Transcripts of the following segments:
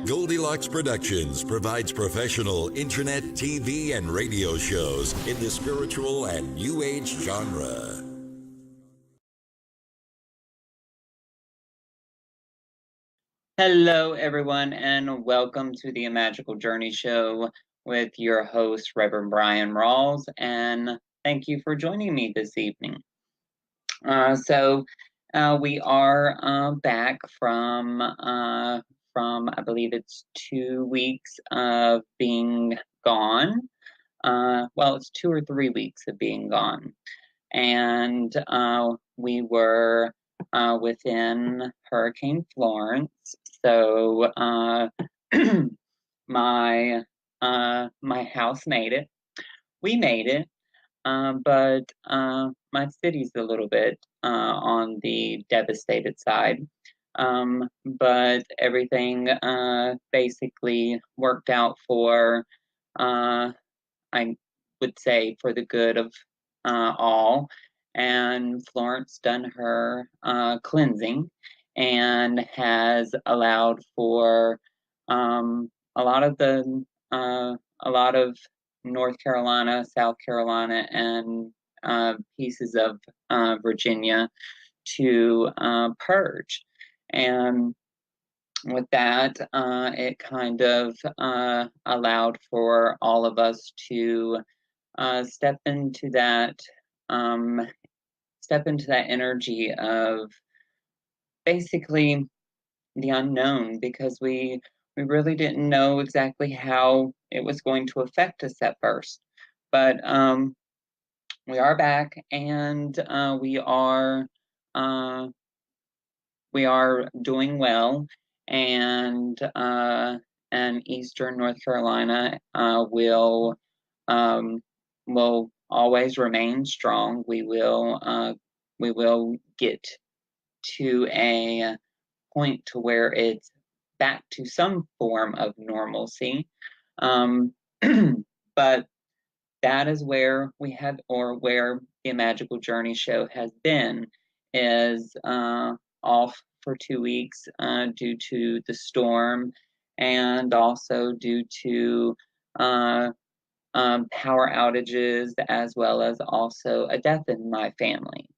Goldylocks Productions provides professional internet, TV, and radio shows in the spiritual and New Age genre. Hello, everyone, and welcome to the Magical Journey Show with your host, Reverend Bryan Rawls, and thank you for joining me this evening. We are back from I believe it's 2 weeks of being gone. Well, it's 2 or 3 weeks of being gone, and we were within Hurricane Florence. So my house made it. We made it, but my city's a little bit on the devastated side. But everything basically worked out for, I would say, for the good of all. And Florence done her cleansing and has allowed for a lot of North Carolina, South Carolina, and pieces of Virginia to purge. And with that, it kind of allowed for all of us to step into that energy of basically the unknown, because we really didn't know exactly how it was going to affect us at first. But we are back, and we are doing well, and Eastern North Carolina will always remain strong. We will get to a point to where it's back to some form of normalcy. But that is where we have, or where the Magical Journey Show has been, is off for 2 weeks due to the storm, and also due to power outages, as well as also a death in my family.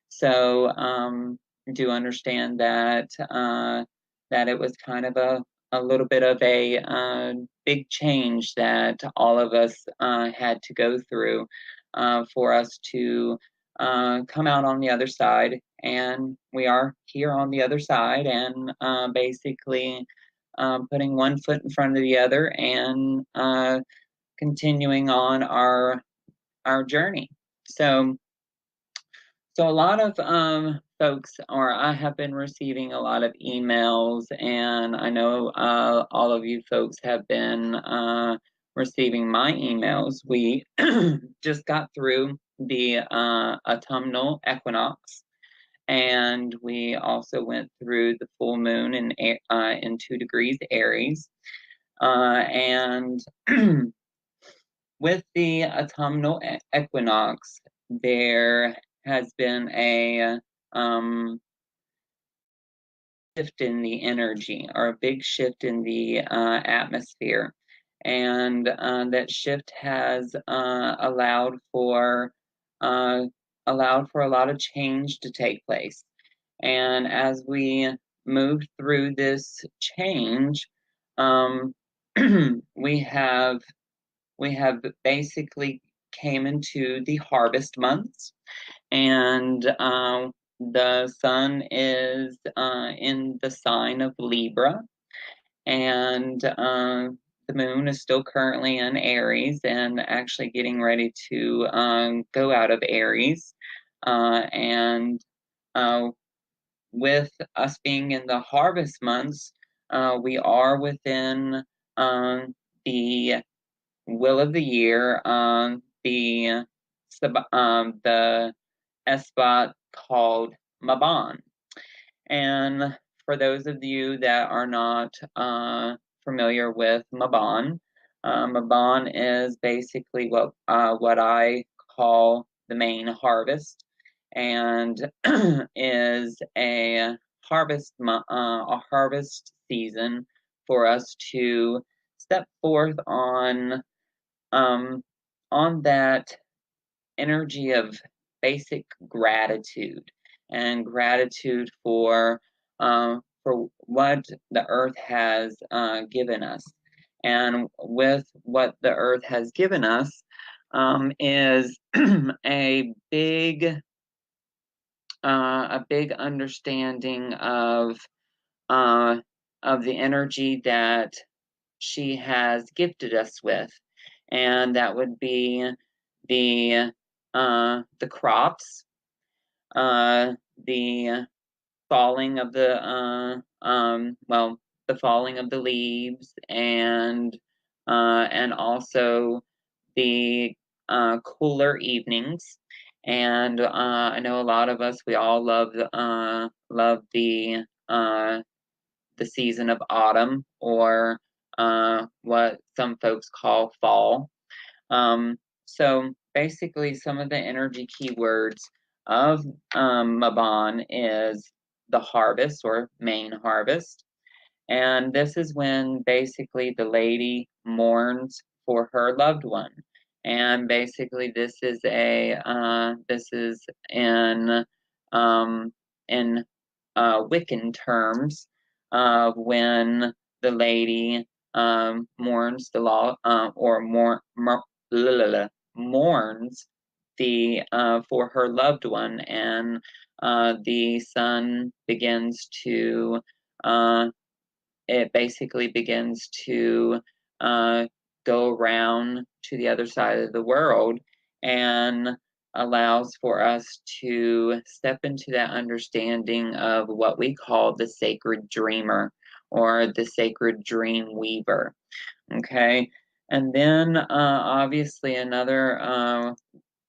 So do understand that that it was kind of a little bit of a big change that all of us had to go through for us to come out on the other side. And we are here on the other side, and basically putting one foot in front of the other, and continuing on our journey. So a lot of folks, or I have been receiving a lot of emails, and I know all of you folks have been receiving my emails. We just got through the autumnal equinox, and we also went through the full moon in 2 degrees Aries, and with the autumnal equinox, there has been a shift in the energy, or a big shift in the atmosphere, and that shift has allowed for a lot of change to take place. And as we move through this change, we have basically came into the harvest months, and the sun is in the sign of Libra, and the moon is still currently in Aries, and actually getting ready to go out of Aries. And with us being in the harvest months, we are within the wheel of the year, the spot called Maban. And for those of you that are not familiar with Maban, Maban is basically what I call the main harvest, and is a harvest season for us to step forth on that energy of basic gratitude, and gratitude for what the earth has given us. And with what the earth has given us is a big understanding of the energy that she has gifted us with, and that would be the crops, the falling of the falling of the leaves, and also the cooler evenings. And I know a lot of us, we all love the season of autumn, or what some folks call fall. So basically, some of the energy keywords of Mabon is the harvest, or main harvest. And this is when basically the lady mourns for her loved one. And basically, this is in Wiccan terms of when the lady mourns the law, or mourns the for her loved one, and the sun begins to it basically begins to go around to the other side of the world, and allows for us to step into that understanding of what we call the sacred dreamer, or the sacred dream weaver. Okay, and then obviously another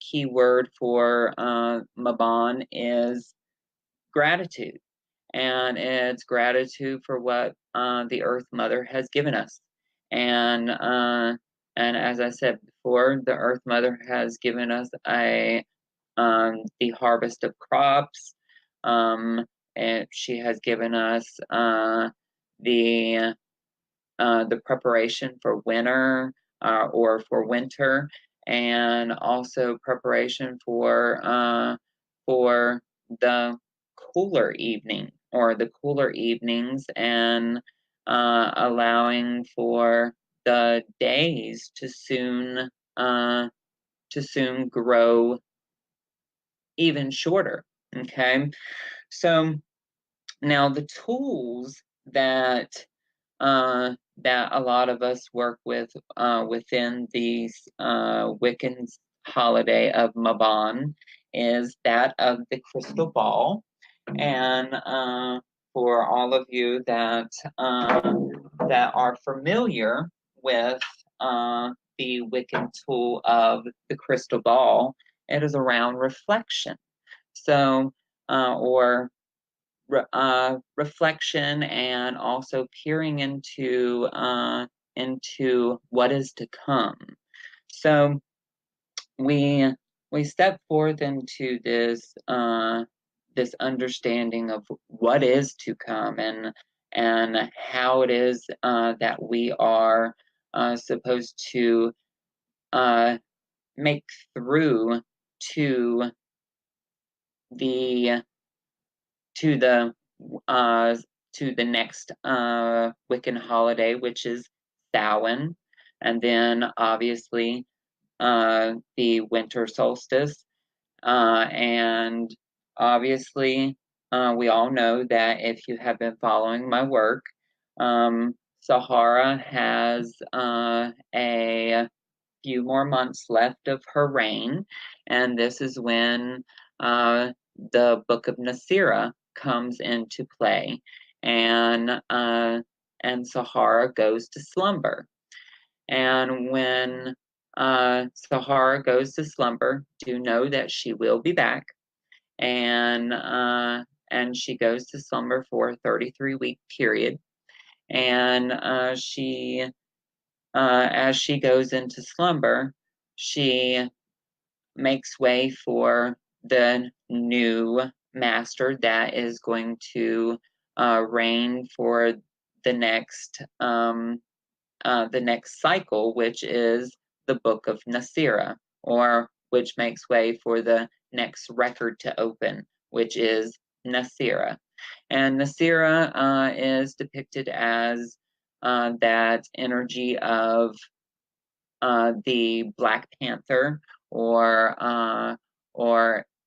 key word for Mabon is gratitude. And it's gratitude for what the Earth Mother has given us. And as I said before, the Earth Mother has given us the harvest of crops. And she has given us the preparation for winter, or for winter, and also preparation for the cooler evening, or the cooler evenings, and allowing for the days to soon grow even shorter. Okay, so now the tools that that a lot of us work with within these Wiccan holiday of Mabon is that of the crystal ball. And for all of you that are familiar with the Wiccan tool of the crystal ball, it is around reflection. So, or reflection, and also peering into what is to come. So we step forth into this understanding of what is to come, and how it is that we are supposed to make through to the to the uh, to the next Wiccan holiday, which is Samhain, and then obviously the winter solstice, and obviously we all know that if you have been following my work, Sahara has a few more months left of her reign, and this is when the Book of Nasira comes into play, and Sahara goes to slumber. And when Sahara goes to slumber, do know that she will be back, and she goes to slumber for a 33-week period, and as she goes into slumber, she makes way for the new master that is going to reign for the next cycle, which is the Book of Nasira, or which makes way for the next record to open, which is Nasira. And Nasira is depicted as that energy of the Black Panther, or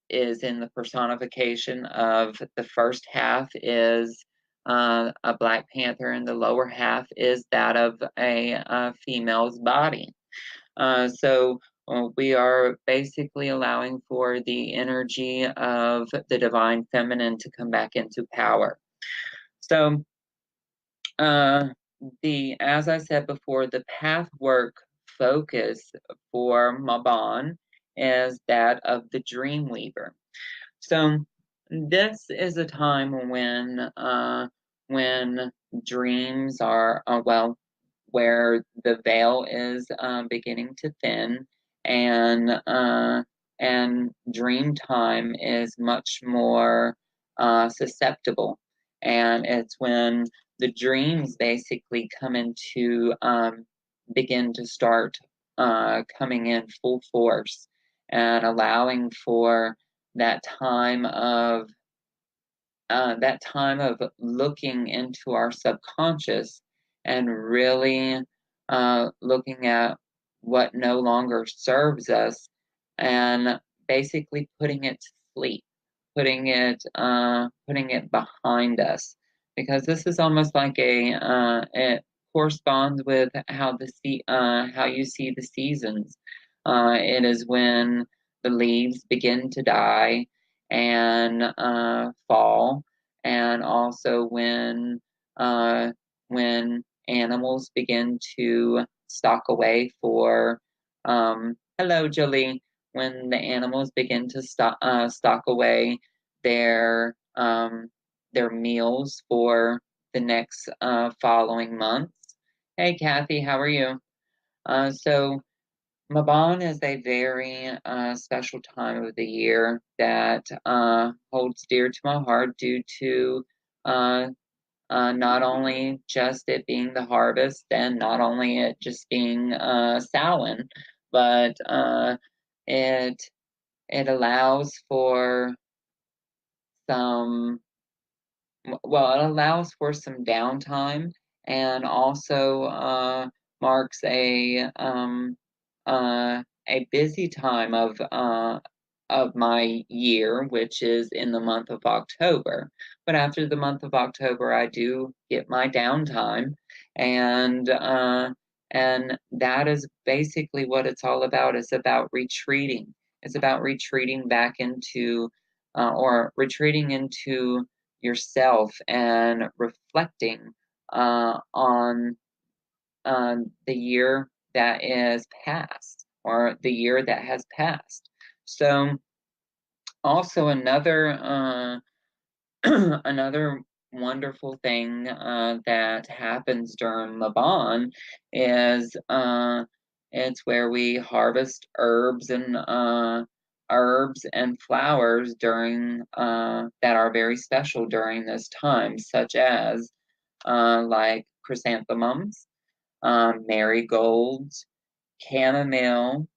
is in the personification of the first half is a Black Panther, and the lower half is that of a female's body. So we are basically allowing for the energy of the divine feminine to come back into power. So as I said before, the path work focus for Mabon is that of the dream weaver. So this is a time when dreams are well, where the veil is beginning to thin, and dream time is much more susceptible, and it's when the dreams basically come into begin to start coming in full force, and allowing for that time of looking into our subconscious and really looking at what no longer serves us, and basically putting it to sleep, putting it behind us, because this is almost like it corresponds with how how you see the seasons. It is when the leaves begin to die and fall, and also when animals begin to stalk away for hello Jolie, when the animals begin to stock away their meals for the next following months. Hey Kathy, how are you? So Mabon is a very special time of the year that holds dear to my heart, due to not only just it being the harvest, and not only it just being Samhain, but it allows for some it allows for some downtime, and also marks a busy time of my year, which is in the month of October. But after the month of October, I do get my downtime, and that is basically what it's all about. It's about retreating. It's about retreating back into, or retreating into yourself, and reflecting on the year that is past, or the year that has passed. So also another another wonderful thing that happens during Mabon is it's where we harvest herbs and flowers during that are very special during this time, such as like chrysanthemums, marigolds, chamomile,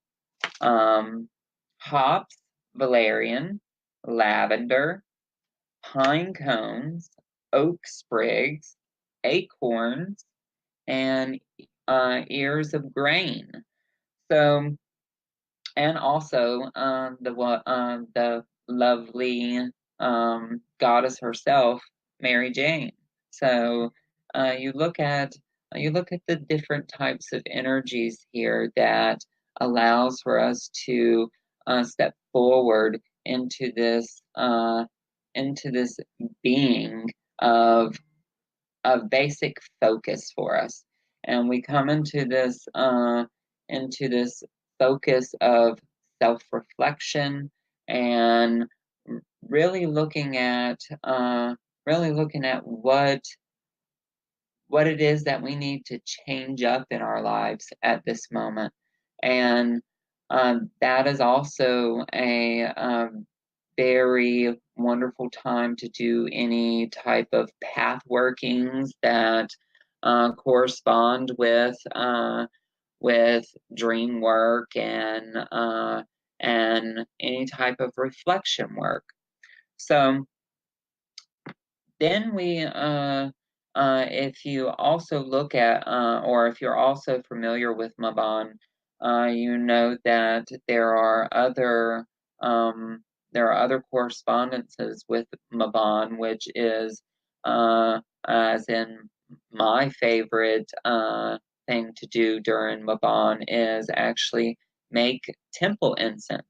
hops, valerian, lavender, pine cones, oak sprigs, acorns, and ears of grain. So, and also the lovely goddess herself, Mary Jane. So you look at the different types of energies here that allows for us to step forward into this being of basic focus for us, and we come into this focus of self-reflection, and really looking at what it is that we need to change up in our lives at this moment. And that is also a very wonderful time to do any type of path workings that correspond with dream work and any type of reflection work. So then if you also look at, or if you're also familiar with Mabon, you know that there are other correspondences with Mabon, which is, as in my favorite thing to do during Mabon is actually make temple incense.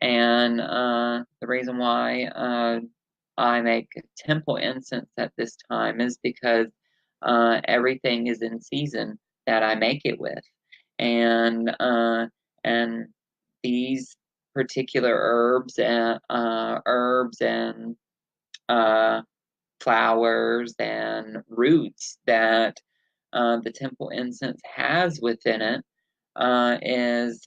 And the reason why I make temple incense at this time is because everything is in season that I make it with, and these particular herbs and uh, flowers and roots that the temple incense has within it is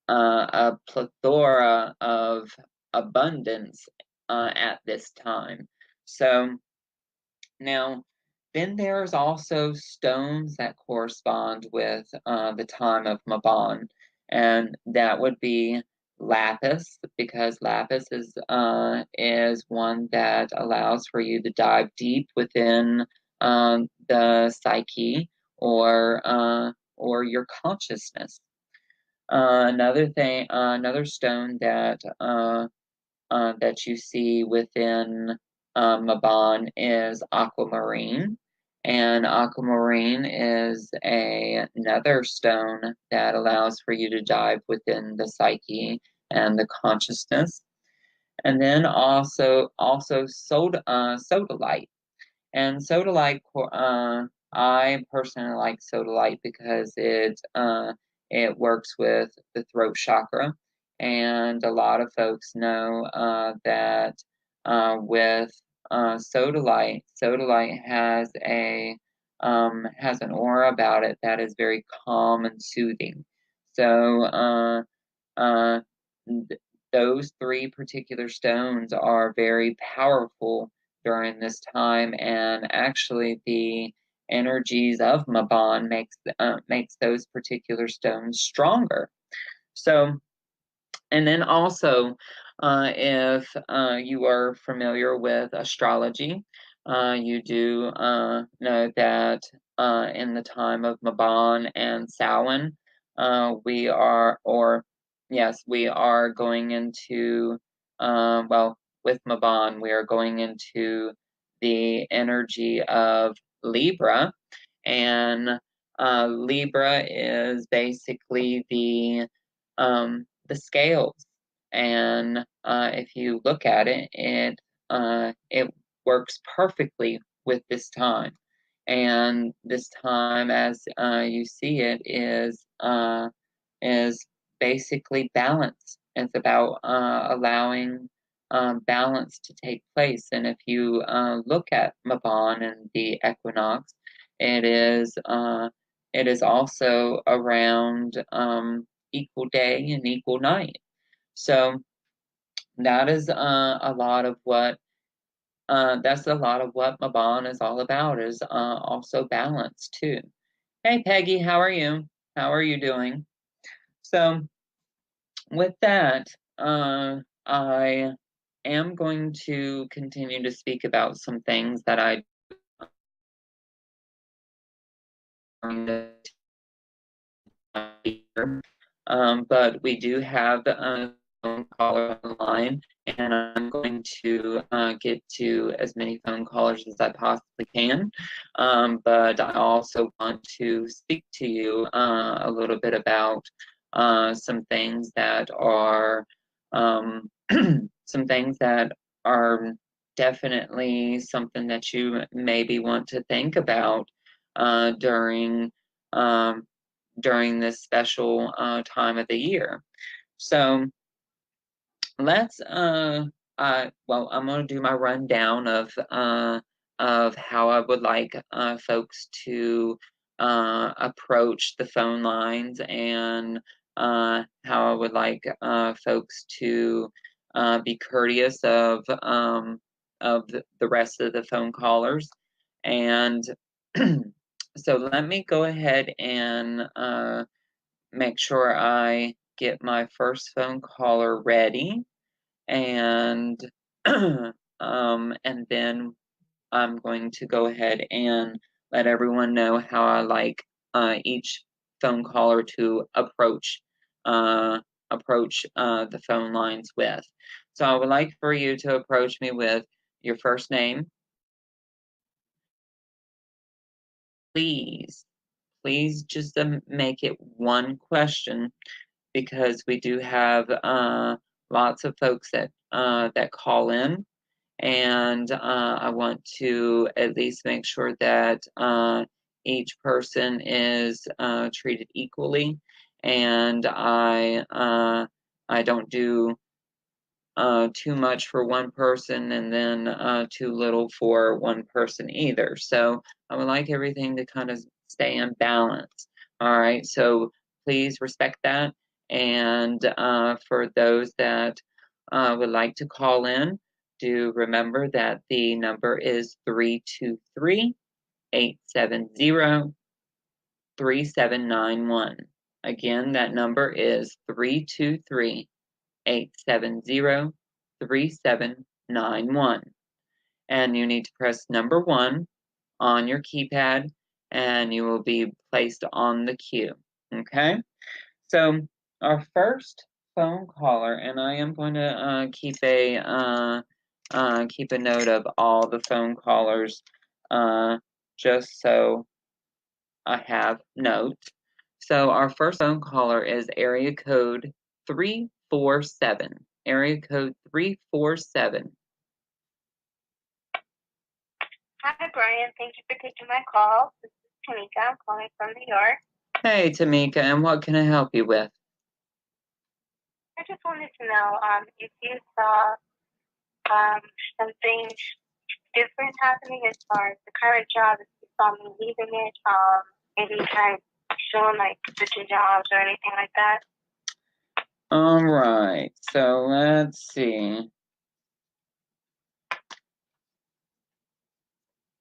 a plethora of abundance at this time. So now, then there's also stones that correspond with the time of Mabon, and that would be lapis, because lapis is one that allows for you to dive deep within the psyche or your consciousness. Another stone that you see within Mabon is aquamarine. And aquamarine is another stone that allows for you to dive within the psyche and the consciousness. And then also sodalite. And sodalite, I personally like sodalite because it works with the throat chakra, and a lot of folks know that with sodalite has an aura about it that is very calm and soothing. So uh, th- those three particular stones are very powerful during this time, and actually the energies of Mabon makes those particular stones stronger. So, and then also, if you are familiar with astrology, you do know that in the time of Mabon and Samhain, we are, or yes, we are going into, well, with Mabon, we are going into the energy of Libra, and Libra is basically the scales, and if you look at it, it works perfectly with this time. And this time, as you see it, is basically balance. It's about allowing balance to take place. And if you look at Mabon and the equinox, it is uh, it is also around equal day and equal night. So that is a lot of what Mabon is all about, is also balance too. Hey Peggy, how are you? How are you doing? So with that, I am going to continue to speak about some things that I but we do have a phone caller online, and I'm going to get to as many phone callers as I possibly can. But I also want to speak to you a little bit about some things that are some things that are definitely something that you maybe want to think about during this special time of the year. So let's well, I'm going to do my rundown of how I would like folks to approach the phone lines, and how I would like folks to be courteous of the rest of the phone callers. And So let me go ahead and make sure I get my first phone caller ready, and and then I'm going to go ahead and let everyone know how I like each phone caller to approach the phone lines with. So I would like for you to approach me with your first name. Please just make it one question, because we do have lots of folks that call in, and I want to at least make sure that each person is treated equally, and I don't do too much for one person and then too little for one person either. So I would like everything to kind of stay in balance. All right, so please respect that. And for those that would like to call in, do remember that the number is 323-870-3791. Again, that number is 323-870-3791. And you need to press number 1 on your keypad, and you will be placed on the queue. Okay? So our first phone caller, and I am going to keep a note of all the phone callers, just so I have note. So our first phone caller is area code 347. Area code 347. Hi, Brian. Thank you for taking my call. This is Tamika. I'm calling from New York. Hey, Tamika, and what can I help you with? I just wanted to know if you saw something different happening as far as the current job, if you saw me leaving it, any kind of showing like switching jobs or anything like that. All right, so let's see.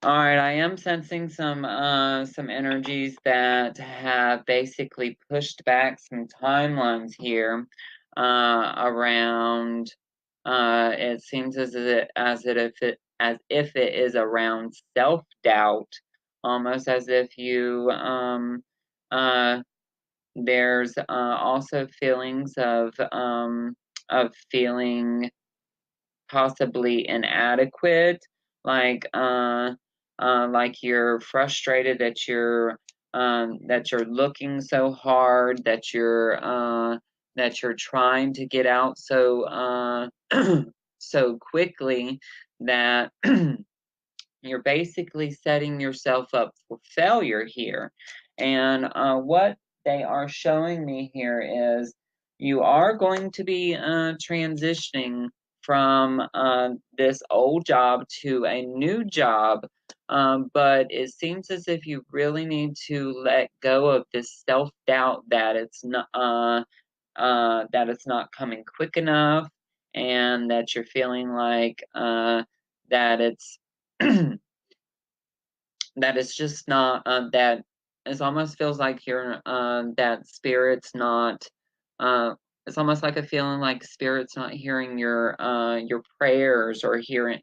All right, I am sensing some energies that have basically pushed back some timelines here around. It seems as if it is around self-doubt, almost as if you there's also feelings of feeling possibly inadequate, like you're frustrated that you're looking so hard, that you're trying to get out so so quickly that you're basically setting yourself up for failure here. And what they are showing me here is you are going to be transitioning from this old job to a new job, but it seems as if you really need to let go of this self-doubt that it's not coming quick enough, and that you're feeling like that it's that it's just not that it almost feels like you're that spirit's not it's almost like a feeling like spirit's not hearing your prayers, or hearing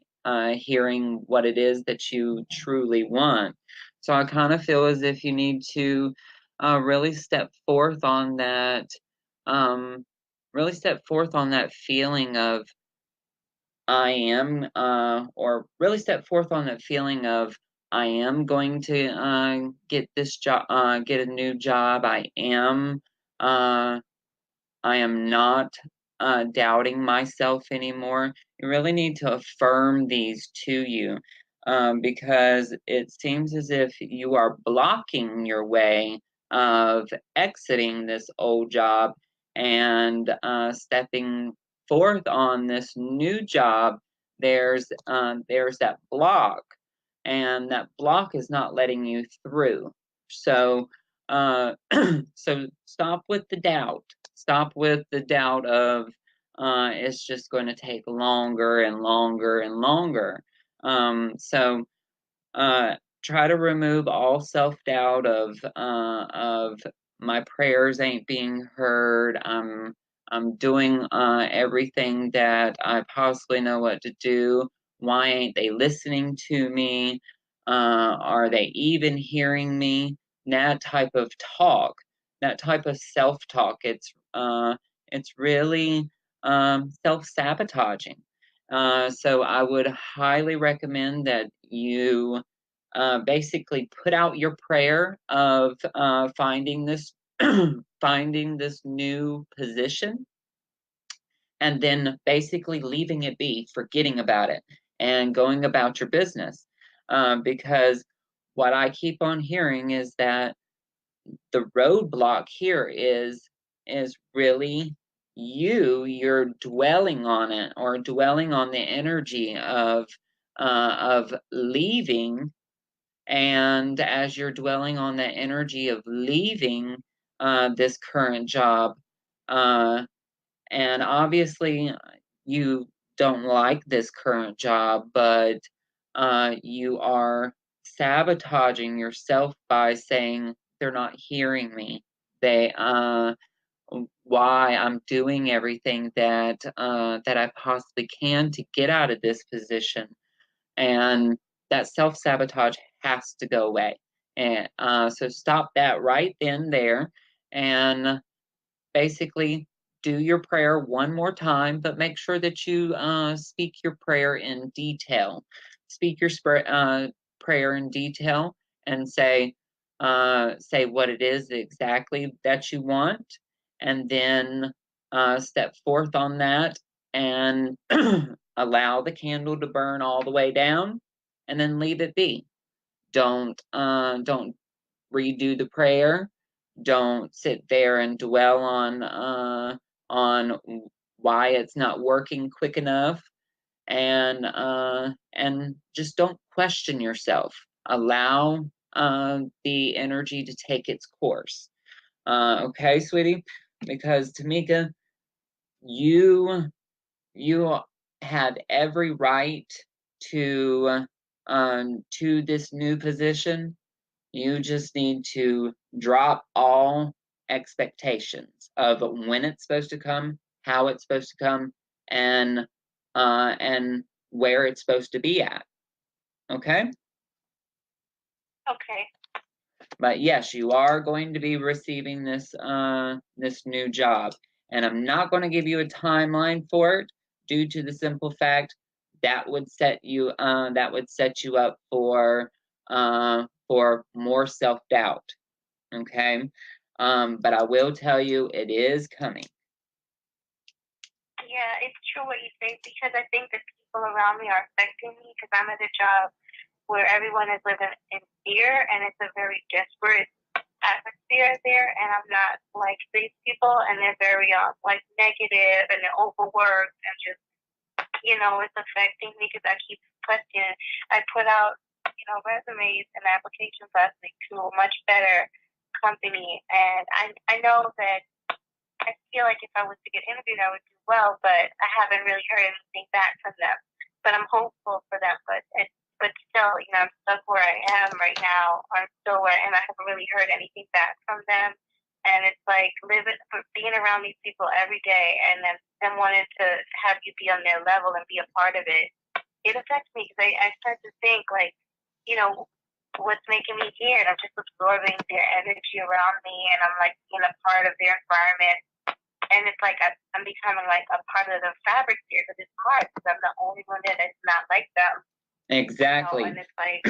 what it is that you truly want. So I kind of feel as if you need to really step forth on that feeling of I am, or really step forth on that feeling of I am going to get this job, get a new job. Uh, I am not doubting myself anymore. You really need to affirm these to you, because it seems as if you are blocking your way of exiting this old job and stepping forth on this new job. There's that block, and that block is not letting you through. So so stop with the doubt. Stop with the doubt of it's just going to take longer and longer and longer. So try to remove all self-doubt of my prayers ain't being heard. I'm doing everything that I possibly know what to do. Why ain't they listening to me? Are they even hearing me? That type of talk, that type of self-talk, it's really self-sabotaging. So I would highly recommend that you basically put out your prayer of finding this finding this new position, and then basically leaving it be, forgetting about it, and going about your business. Because what I keep on hearing is that the roadblock here is really you're dwelling on it, or dwelling on the energy of leaving. And as you're dwelling on the energy of leaving this current job, and obviously you don't like this current job, but you are sabotaging yourself by saying they're not hearing me. They why I'm doing everything that I possibly can to get out of this position, and that self-sabotage has to go away. And so stop that right then there, and basically do your prayer one more time, but make sure that you speak your prayer in detail. Speak your prayer in detail, and say what it is exactly that you want, and then step forth on that, and allow the candle to burn all the way down, and then leave it be. Don't redo the prayer. Don't sit there and dwell on why it's not working quick enough, and just don't question yourself. Allow the energy to take its course. Okay, sweetie? Because Tamika, you have every right to this new position. You just need to drop all expectations of when it's supposed to come, how it's supposed to come, and where it's supposed to be at. Okay? Okay. But yes, you are going to be receiving this this new job, and I'm not going to give you a timeline for it, due to the simple fact that would set you up for more self-doubt. Okay, but I will tell you, it is coming. Yeah, it's true what you say, because I think the people around me are affecting me, because I'm at a job where everyone is living in fear, and it's a very desperate atmosphere there, and I'm not like these people, and they're very like negative, and they're overworked, and just, it's affecting me, because I keep questioning. I put out, resumes and applications last week to a much better company, and I know that I feel like if I was to get interviewed, I would do well, but I haven't really heard anything back from them. But I'm hopeful for them. But still, I'm stuck where I am right now. I'm still where, and I haven't really heard anything back from them. And it's like being around these people every day, and then them wanting to have you be on their level and be a part of it. It affects me, because I start to think like, what's making me here? And I'm just absorbing their energy around me, and I'm like being a part of their environment. And it's like I'm becoming like a part of the fabric here, because it's hard, because I'm the only one that is not like them. Exactly. And it's like,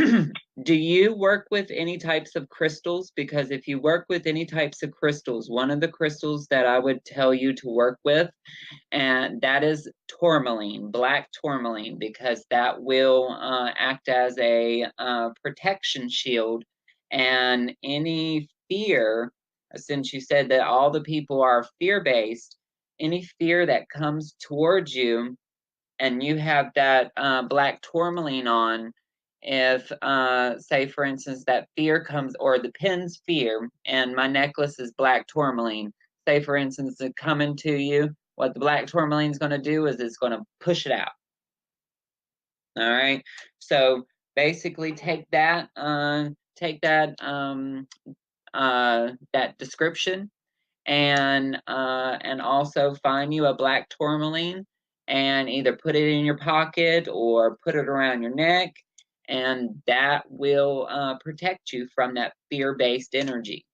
do you work with any types of crystals? Because if you work with any types of crystals, one of the crystals that I would tell you to work with, and that is tourmaline, black tourmaline, because that will act as a protection shield. And any fear, since you said that all the people are fear-based, any fear that comes towards you, and you have that black tourmaline on, if say for instance that fear comes, or the pin's fear, and my necklace is black tourmaline, say for instance it coming to you, what the black tourmaline is going to do is it's going to push it out. All right, so basically take that that description, and also find you a black tourmaline, and either put it in your pocket or put it around your neck, and that will protect you from that fear-based energy.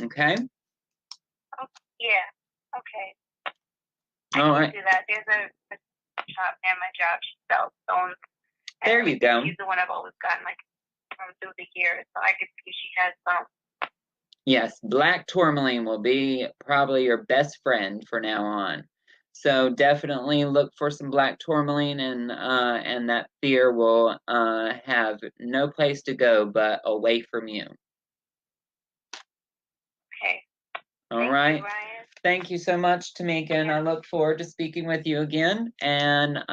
Okay? Oh, yeah. Okay. All I right. can do that. There's a shop near my job. She sells stones. There you go. She's the one I've always gotten like from through the years, so I could see she has some. Yes, black tourmaline will be probably your best friend for now on. So definitely look for some black tourmaline, and that fear will have no place to go but away from you. Okay. All right. Thank you, Ryan. Thank you so much, Tamika, and I look forward to speaking with you again. And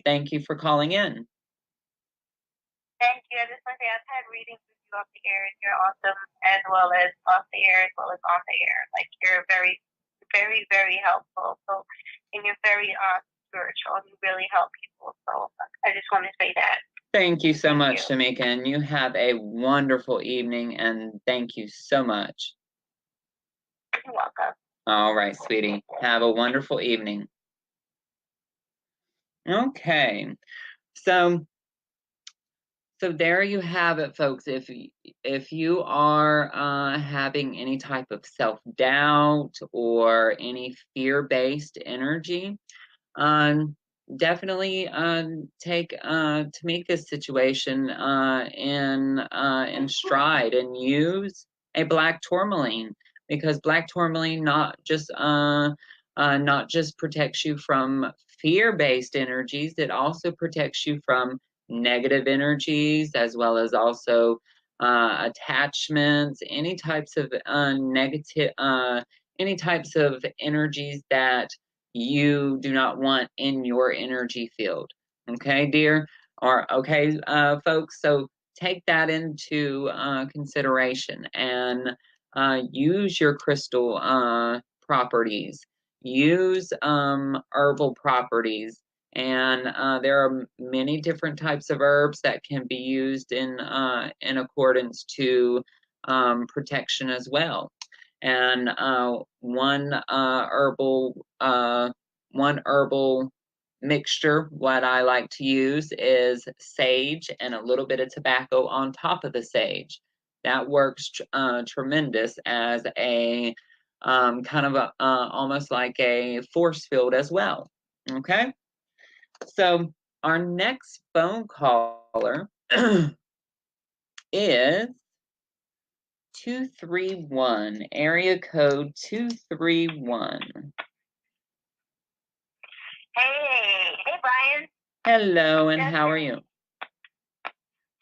thank you for calling in. Thank you. I just want to say I've had readings with you off the air, and you're awesome, as well as off the air, as well as on the air. Like, you're very, very, very helpful. So, and you're very spiritual. You really help people. So I just want to say that. Thank you so much, Tamika, and you have a wonderful evening, and thank you so much. You're welcome. All right, sweetie. Have a wonderful evening. Okay. So there you have it, folks. If you are having any type of self-doubt or any fear-based energy, definitely take Tamika's situation in stride and use a black tourmaline, because black tourmaline not just protects you from fear-based energies, it also protects you from negative energies, as well as also attachments, any types of negative, any types of energies that you do not want in your energy field. Okay, dear? Or okay, folks. So take that into consideration, and use your crystal properties. Use herbal properties. And there are many different types of herbs that can be used in accordance to protection as well. And one herbal mixture, what I like to use is sage and a little bit of tobacco on top of the sage. That works tremendous as a kind of almost like a force field as well. Okay. So our next phone caller is 231, area code 231. Hey, Bryan. Hello, and how are you?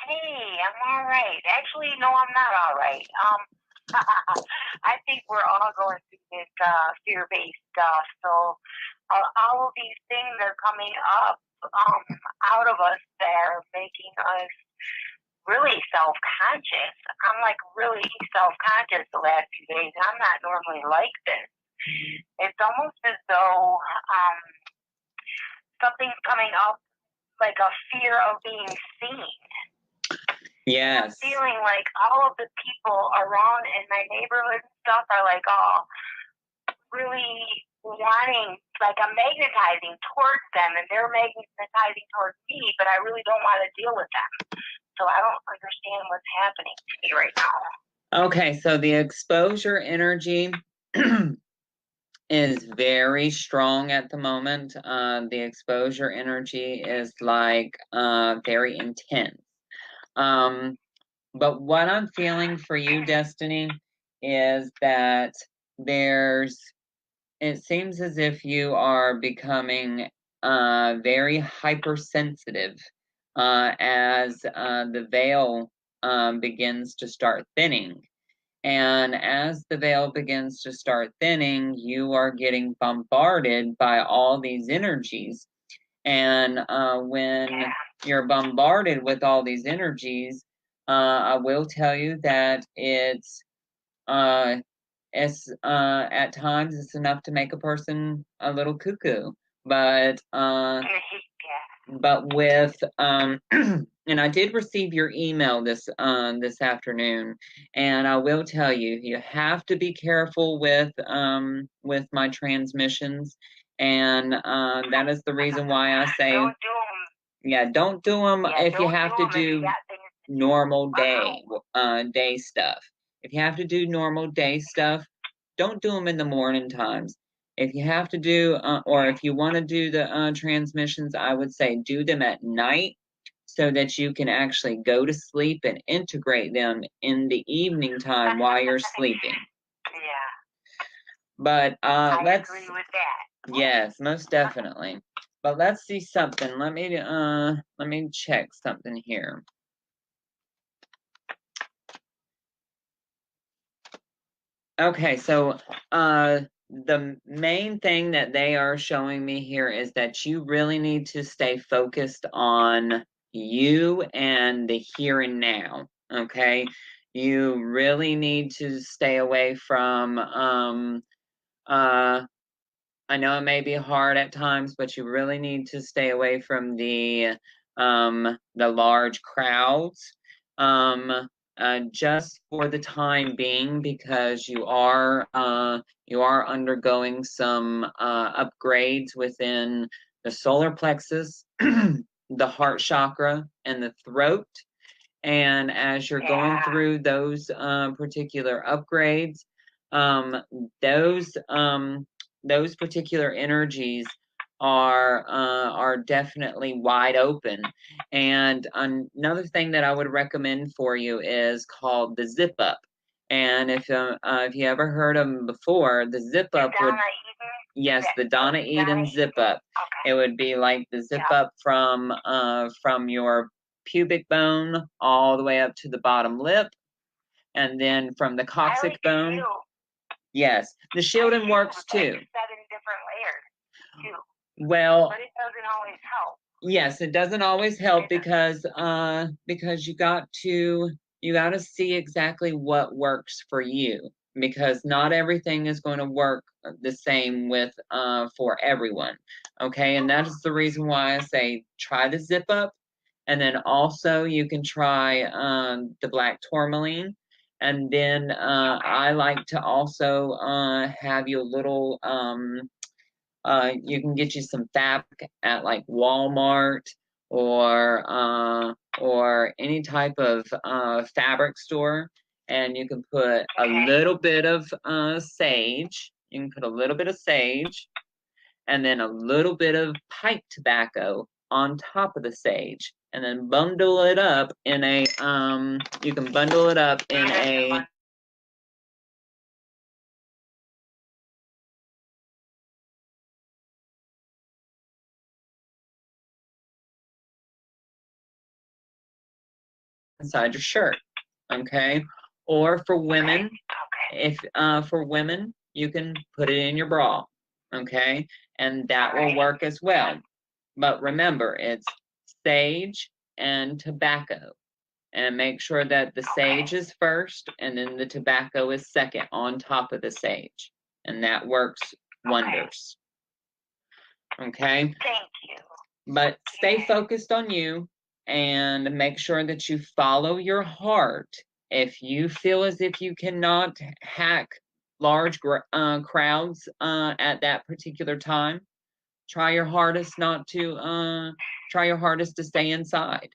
Hey, I'm all right. Actually, no, I'm not all right. I think we're all going through this fear-based stuff. So all of these things are coming up out of us that are making us really self-conscious. I'm like really self-conscious the last few days. I'm not normally like this. It's almost as though something's coming up, like a fear of being seen. Yes. I'm feeling like all of the people around in my neighborhood and stuff are like all really wanting, like I'm magnetizing towards them and they're magnetizing towards me, but I really don't want to deal with them. So I don't understand what's happening to me right now. Okay, so the exposure energy is very strong at the moment. The exposure energy is like very intense. But what I'm feeling for you, Destiny, is that it seems as if you are becoming very hypersensitive as the veil begins to start thinning. And as the veil begins to start thinning, you are getting bombarded by all these energies. And when you're bombarded with all these energies, I will tell you that it's at times it's enough to make a person a little cuckoo. But with And I did receive your email this afternoon, and I will tell you, you have to be careful with my transmissions, and that is the reason why I say, Don't do them. yeah, don't do them if you have to do normal day stuff. If you have to do normal day stuff, don't do them in the morning times. If you have to do, or if you want to do the transmissions, I would say do them at night so that you can actually go to sleep and integrate them in the evening time while you're sleeping. Yeah. But I let's agree with that. yes, most definitely. But let's see something. Let me check something here. Okay, so the main thing that they are showing me here is that you really need to stay focused on you and the here and now. Okay, you really need to stay away from I know it may be hard at times, but you really need to stay away from the large crowds, just for the time being, because you are undergoing some upgrades within the solar plexus, the heart chakra, and the throat. And as you're going through those particular upgrades, those those particular energies are definitely wide open. And another thing that I would recommend for you is called the zip up. And if you ever heard of them before, the zip up would, yes, the Donna Eden zip up. It would be like the zip up from your pubic bone all the way up to the bottom lip, and then from the coccyx bone. Yes, the shielding works too. 7 different layers too. Well, but it doesn't always help. Yes, it doesn't always help because you got to see exactly what works for you, because not everything is going to work the same with for everyone. Okay, and that is the reason why I say try the zip up, and then also you can try the black tourmaline. And then I like to also have you a little you can get you some fabric at like Walmart or any type of fabric store, and you can put a little bit of sage. You can put a little bit of sage, and then a little bit of pipe tobacco on top of the sage, and then bundle it up in a you can bundle it up in a inside your shirt. Okay, or for women, if for women, you can put it in your bra. Okay, and that will work as well. But remember, it's sage and tobacco, and make sure that the sage is first and then the tobacco is second on top of the sage, and that works wonders. Okay, thank you. But stay focused on you and make sure that you follow your heart. If you feel as if you cannot hack large crowds at that particular time, try your hardest not to try your hardest to stay inside.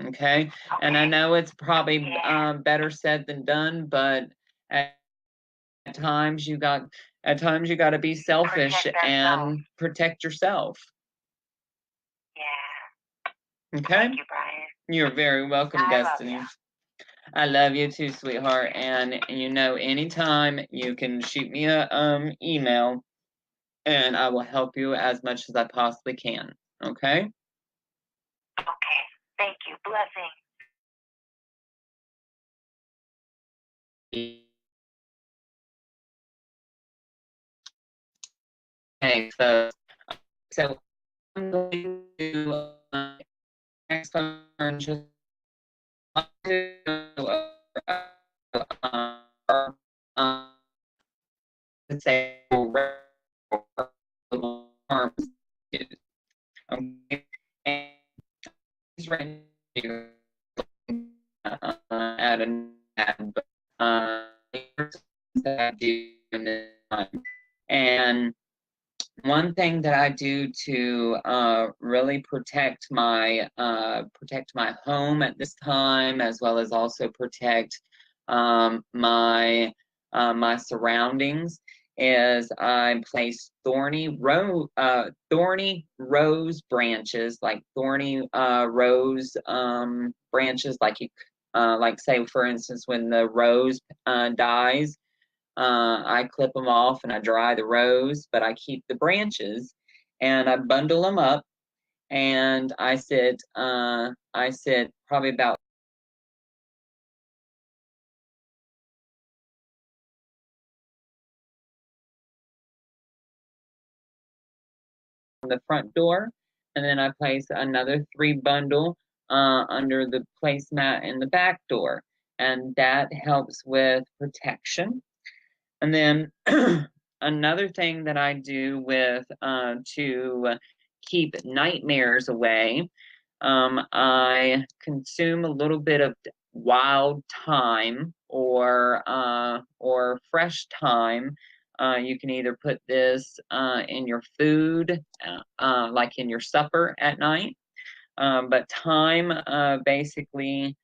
Okay, and I know it's probably better said than done, but at times you got to be selfish and protect yourself. Yeah. Okay. Thank you, Bryan. You're very welcome, Destiny. I love you too, sweetheart. And anytime you can shoot me a email, and I will help you as much as I possibly can. Okay? Okay. Thank you. Blessing. Okay, so I'm going to next one just say arms. Okay. at an ad, but that I do in this time. And one thing that I do to really protect my home at this time, as well as also protect my surroundings, is I place thorny rose branches, like thorny rose branches, like you like say for instance when the rose dies. I clip them off and I dry the rose, but I keep the branches and I bundle them up, and I sit probably about the front door, and then I place another 3 bundle under the placemat in the back door, and that helps with protection. And then another thing that I do with to keep nightmares away, I consume a little bit of wild thyme or fresh thyme. You can either put this in your food, like in your supper at night. But thyme basically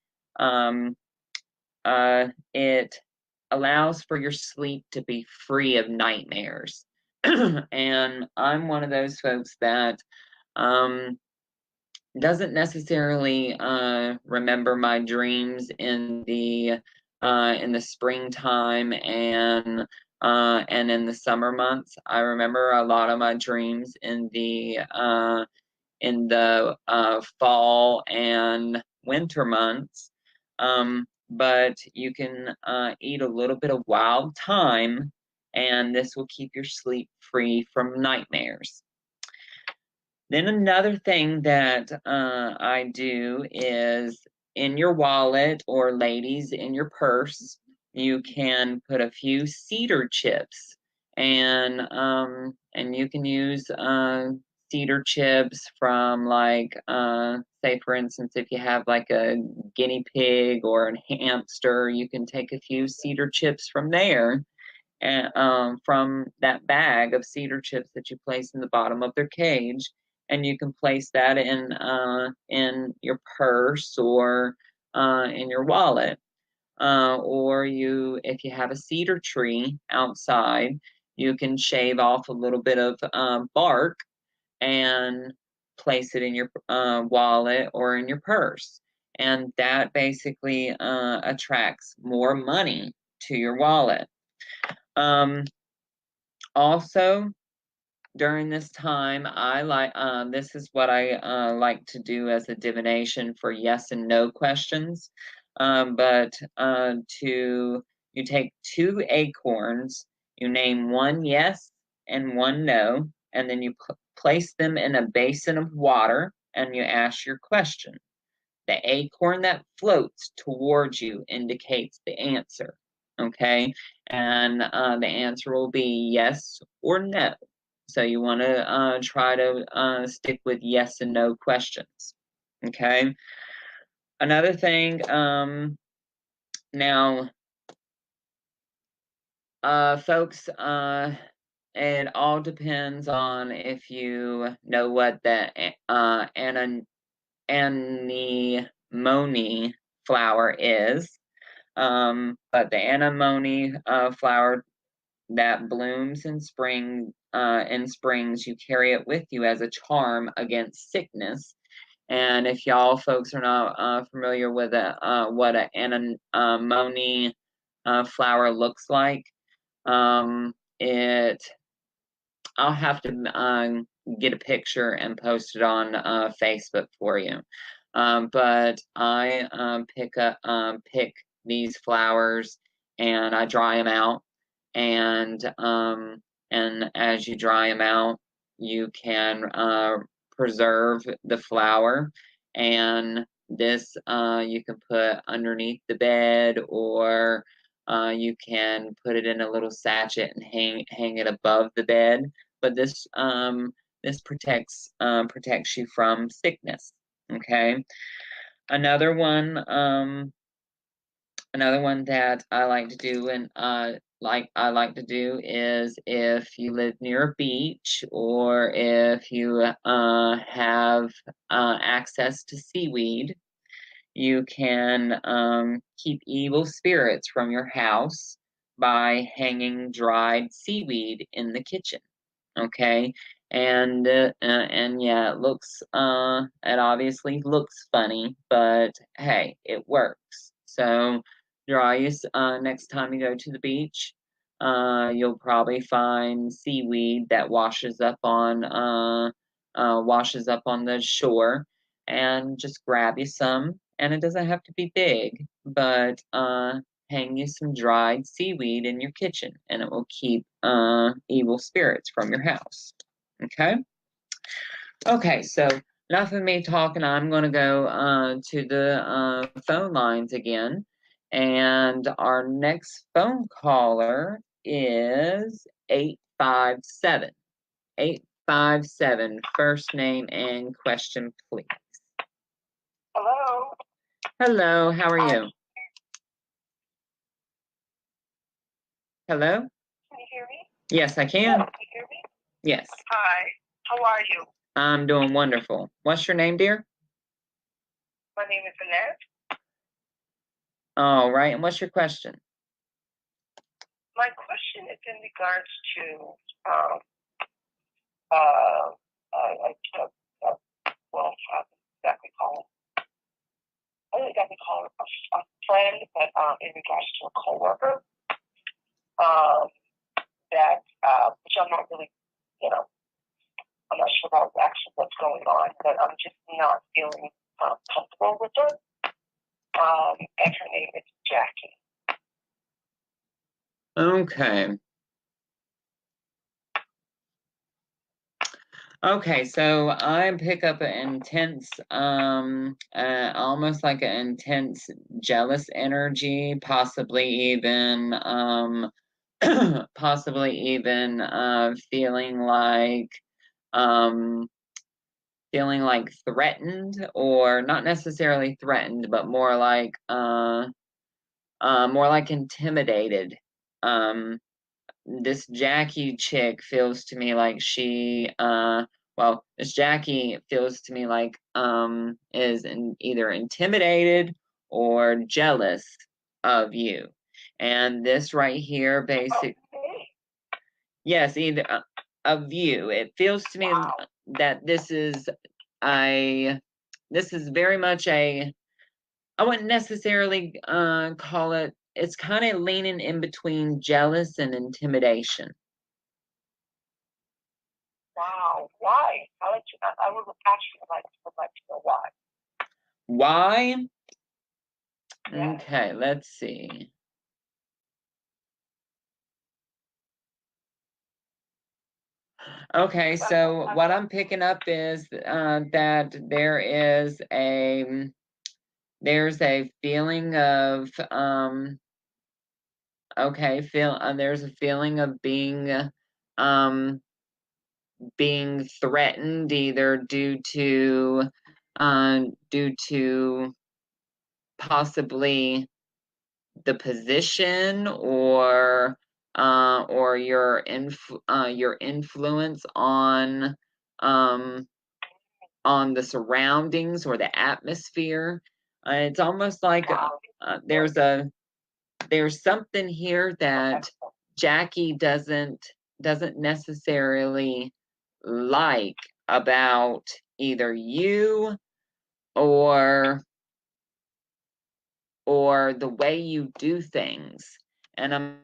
it allows for your sleep to be free of nightmares. And I'm one of those folks that doesn't necessarily remember my dreams in the springtime and in the summer months. I remember a lot of my dreams in the fall and winter months. But you can eat a little bit of wild thyme, and this will keep your sleep free from nightmares. Then another thing that I do is in your wallet, or ladies, in your purse, you can put a few cedar chips, and you can use cedar chips from, like, say for instance, if you have like a guinea pig or a hamster, you can take a few cedar chips from there, and from that bag of cedar chips that you place in the bottom of their cage, and you can place that in your purse or in your wallet, or if you have a cedar tree outside, you can shave off a little bit of bark and place it in your wallet or in your purse, and that basically attracts more money to your wallet. Also, during this time, I like this is what I like to do as a divination for yes and no questions. But you take 2 acorns, you name one yes and one no, and then you place them in a basin of water, and you ask your question. The acorn that floats towards you indicates the answer. Okay, and the answer will be yes or no. So you want to try to stick with yes and no questions. Okay. Another thing, now, folks, it all depends on if you know what the anemone flower is. But the anemone flower that blooms in springs, you carry it with you as a charm against sickness. And if y'all folks are not familiar with what an anemone flower looks like, I'll have to get a picture and post it on Facebook for you. But I pick these flowers and I dry them out, and as you dry them out, you can preserve the flower, and this you can put underneath the bed, or you can put it in a little sachet and hang it above the bed. But this protects you from sickness. Okay. Another one, Another one that I like to do, and I like to do, is if you live near a beach, or if you have access to seaweed, you can keep evil spirits from your house by hanging dried seaweed in the kitchen. Okay, and yeah, it obviously looks funny, but hey, it works. So next time you go to the beach, you'll probably find seaweed that washes up on the shore, and just grab you some. And it doesn't have to be big, but hang you some dried seaweed in your kitchen, and it will keep evil spirits from your house. Okay? Okay, so enough of me talking. I'm going to go to the phone lines again. And our next phone caller is 857. 857. First name and question, please. Hello. Hello, how are you? Hello? Can you hear me? Yes, I can. Can you hear me? Yes. Hi. How are you? I'm doing wonderful. What's your name, dear? My name is Annette. All right, and what's your question? My question is in regards to well, how to exactly call it? I don't exactly call it a friend, but in regards to a coworker, that which I'm not really, you know, I'm not sure about actually what's going on, but I'm just not feeling comfortable with her. And her name is Jackie. Okay. Okay, so I pick up an intense, almost like an intense jealous energy, possibly even, um, feeling like threatened, or not necessarily threatened, but more like intimidated. This Jackie chick feels to me like this Jackie feels to me like is either intimidated or jealous of you. And this right here, yes, either of you. It feels to me that this is very much I wouldn't necessarily call it. It's kind of leaning in between jealous and intimidation. Wow, why? I would actually like to know why. Why? Yes. Okay, let's see. Okay, so what I'm picking up is that there's a feeling of there's a feeling of being threatened, either due to possibly the position, or your influence on the surroundings or the atmosphere. It's almost like there's something here that Jackie doesn't necessarily like about either you or the way you do things. And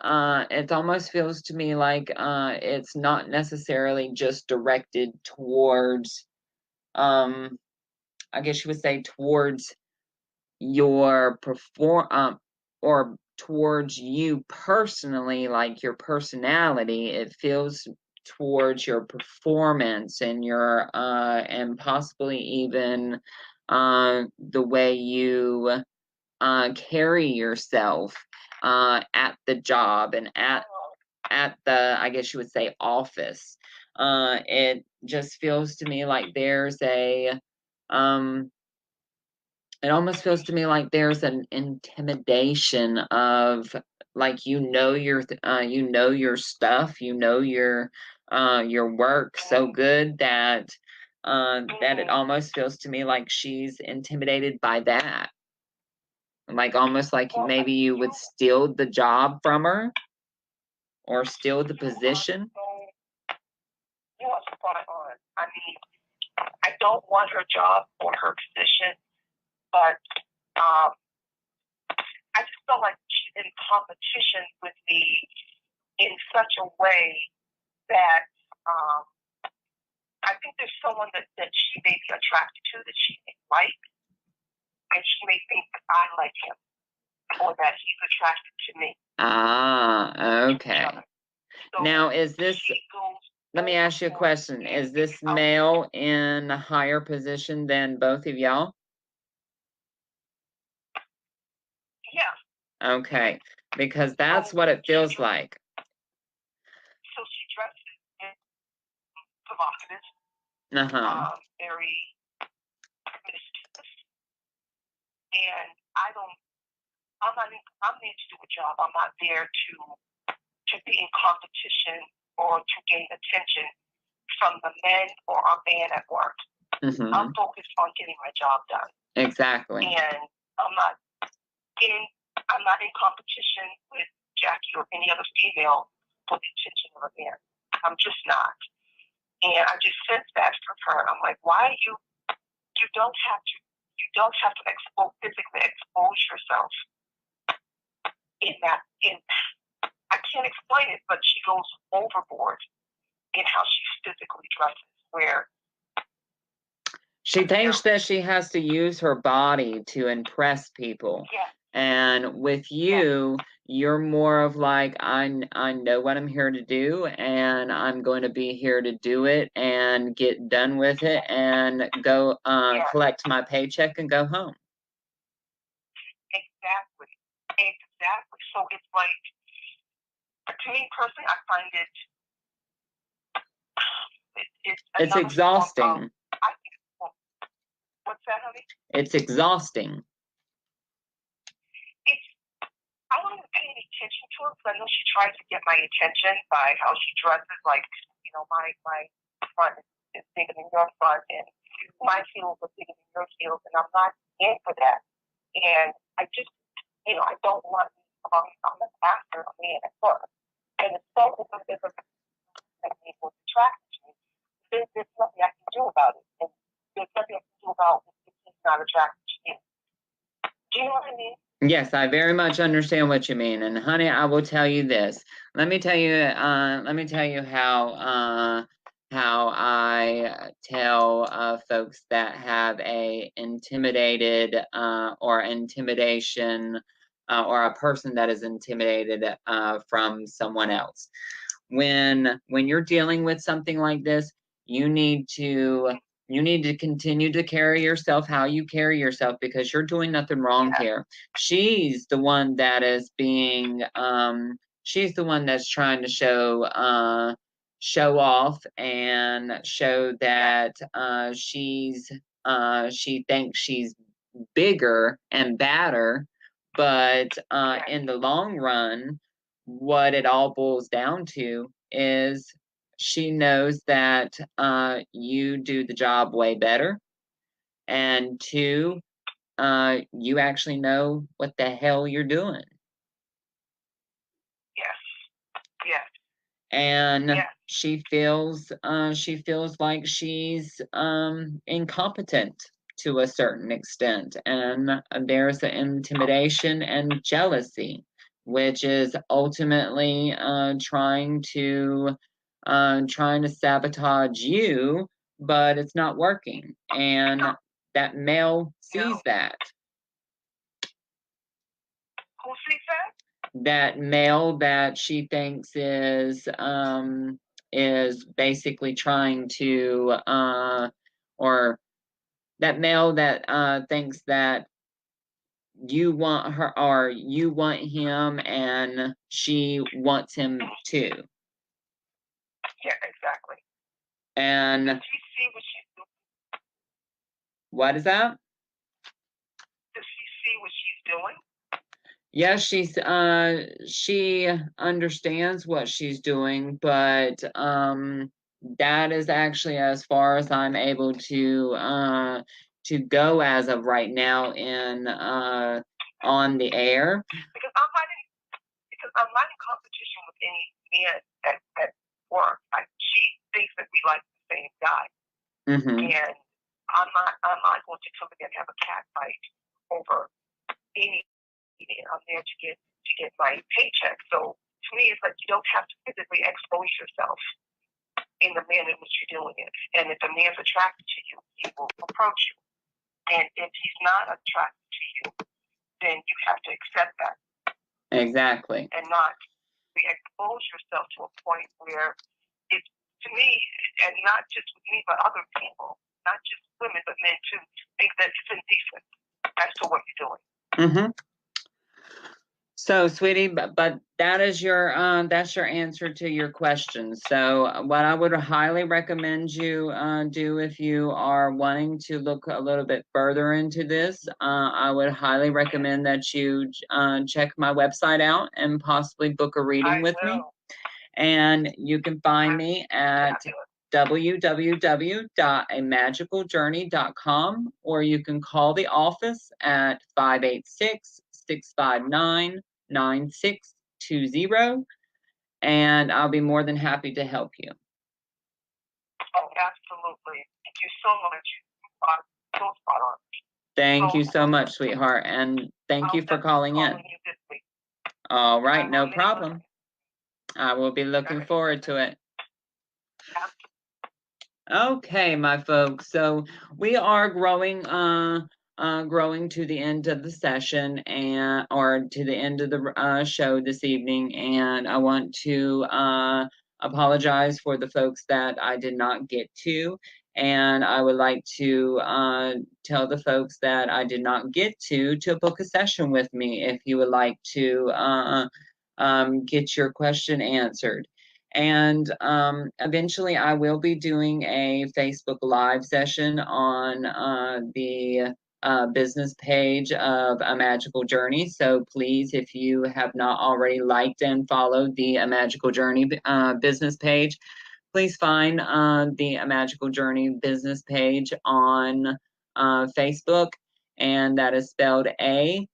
it almost feels to me like it's not necessarily just directed towards, I guess you would say, towards your or towards you personally, like your personality. It feels towards your performance and and possibly even the way you carry yourself at the job and at the, I guess you would say, office. It just feels to me like there's a it almost feels to me like there's an intimidation of, like, you know your stuff, you know your work so good that that it almost feels to me like she's intimidated by that. Like, almost like Well, maybe you would steal the job from her or steal the position. You are spot on. I mean, I don't want her job or her position, but I just felt like she's in competition with me in such a way that I think there's someone that she may be attracted to, that she may like, and she may think that I like him or that he's attracted to me. Ah, okay. So now, is this, let me ask you a question. Is this male in a higher position than both of y'all? Yeah. Okay, because that's what it feels like. So she dresses in provocative, very mischievous, and I'm there to do a job. I'm not there to be in competition or to gain attention from the men or a man at work. I'm focused on getting my job done. Exactly. And I'm not in competition with Jackie or any other female for the attention of a man. I'm just not. And I just sense that from her. I'm like, why you don't have to physically expose yourself I can't explain it, but she goes overboard in how she physically dresses, where she thinks that she has to use her body to impress people. Yeah. And with you, you're more of like, I know what I'm here to do, and I'm going to be here to do it and get done with it and go collect my paycheck and go home. Exactly. So it's like, to me personally, I find it's exhausting. What's that, honey? It's exhausting. I don't even pay any attention to it, because I know she tries to get my attention by how she dresses. Like, my front is bigger than your front, and my heels are bigger than your heels, and I'm not in for that. And I just, I don't want I'm an after a man at work. And it's so different that people attract to me. There's nothing I can do about it. And there's nothing I can do about if he's not attracted to me. Do you know what I mean? Yes, I very much understand what you mean. And honey, I will tell you this. Let me tell you how I tell folks that have a intimidated or intimidation or a person that is intimidated from someone else. When you're dealing with something like this, you need to continue to carry yourself how you carry yourself, because you're doing nothing wrong here. She's the one that is being she's the one that's trying to show off and show that she thinks she's bigger and badder, but in the long run, what it all boils down to is she knows that you do the job way better, and two, you actually know what the hell you're doing. Yes. And she feels like she's incompetent to a certain extent, and there's an intimidation and jealousy, which is ultimately trying to sabotage you, but it's not working, and that male sees that. Who sees that? That male that she thinks is basically trying to or that male that thinks that you want her or you want him and she wants him too. Yeah, exactly. And did you see what she's doing? What is that? see what she's doing? Yes, she understands what she's doing, but that is actually as far as I'm able to go as of right now in on the air. Because I'm not in competition with any men at work. She thinks that we like the same guy, and I'm not going to come in and have a cat fight over any. I'm there to get my paycheck. So to me, it's like you don't have to physically expose yourself in the manner in which you're doing it. And if a man's attracted to you, he will approach you. And if he's not attracted to you, then you have to accept that. Exactly. And not expose yourself to a point where it's, to me, and not just with me, but other people, not just women, but men too, think that it's indecent as to what you're doing. So, sweetie, but that is that's your answer to your question. So, what I would highly recommend you do if you are wanting to look a little bit further into this, I would highly recommend that you check my website out and possibly book a reading with me. And you can find me at www.amagicaljourney.com, or you can call the office at 586-659-9620, and I'll be more than happy to help you. Oh, absolutely. Thank you so much. So spot on. Thank you so much, sweetheart, and thank you for calling in. All right, no problem. I will be looking forward to it. Okay, my folks. So we are growing to the end of the session or to the end of the show this evening, and I want to apologize for the folks that I did not get to, and I would like to tell the folks that I did not get to book a session with me if you would like to get your question answered. And eventually I will be doing a Facebook Live session on the business page of A Magical Journey. So please, if you have not already liked and followed the A Magical Journey business page, please find the A Magical Journey business page on Facebook, and that is spelled Magickal,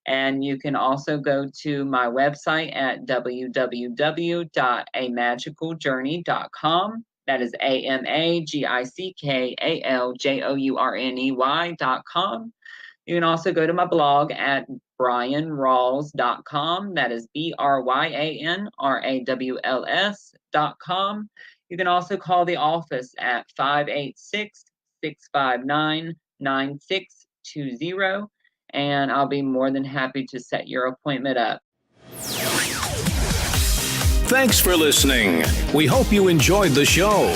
and you can also go to my website at www.amagicaljourney.com. That is AMAGICKALJOURNEY.com. You can also go to my blog at BryanRawls.com. That is BryanRawls.com. You can also call the office at 586-659-9620, and I'll be more than happy to set your appointment up. Thanks for listening. We hope you enjoyed the show.